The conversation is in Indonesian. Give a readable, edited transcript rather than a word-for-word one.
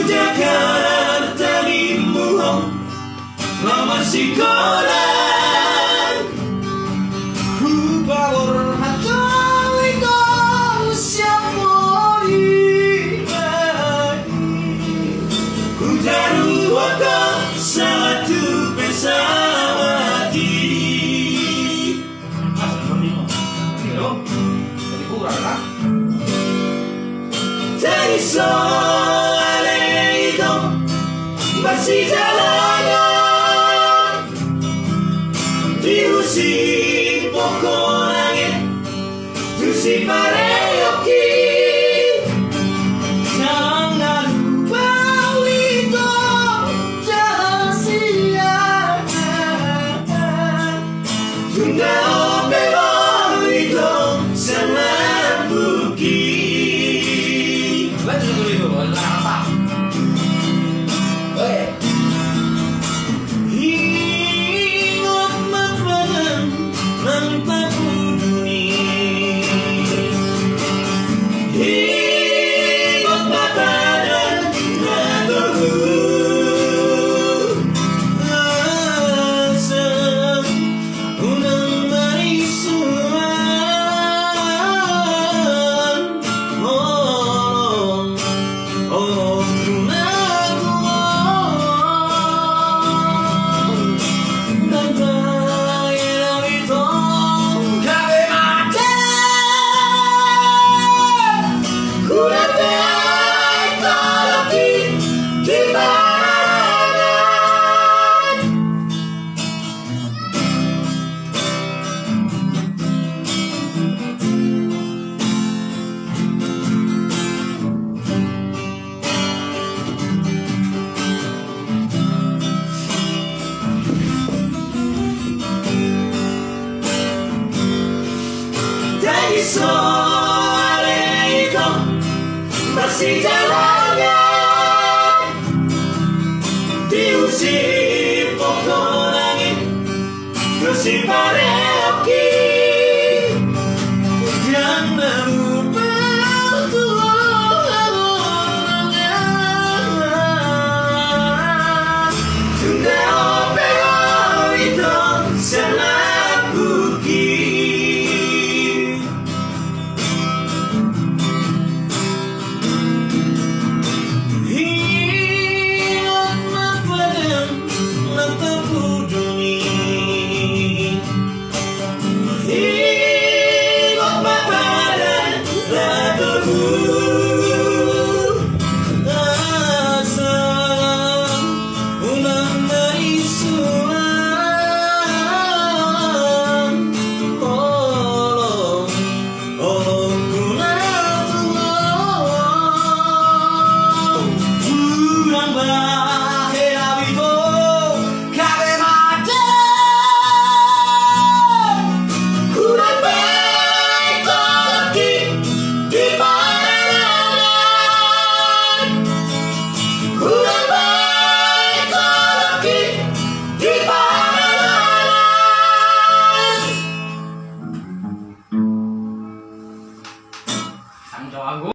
jangan tertipu lama si konan ku bawa hati kau siapa ku taruh kau satu bersama diri. Tadi kurang lah. Dari sore itu masih jalanan di musim pokok langit tusi pareoki jangan lupa itu jangan sia tunda obero itu sama bukit. Lanjut dulu itu, apa? Oke. Ingat makanan mantap dunia. Ingat makanan mantap asam unang marisuan. Oh, dari sore itu masih jalannya di musim pokok langit musim pareoki jangan lupa tunda obero itu sama bukit. Ingat makanan mantap dunia. Ingat makanan mantap asam unang marisuan. Kurang bahagia itu kare mati. Kurang baik lagi di mana. Kurang baik lagi di mana. Tanggung jawab.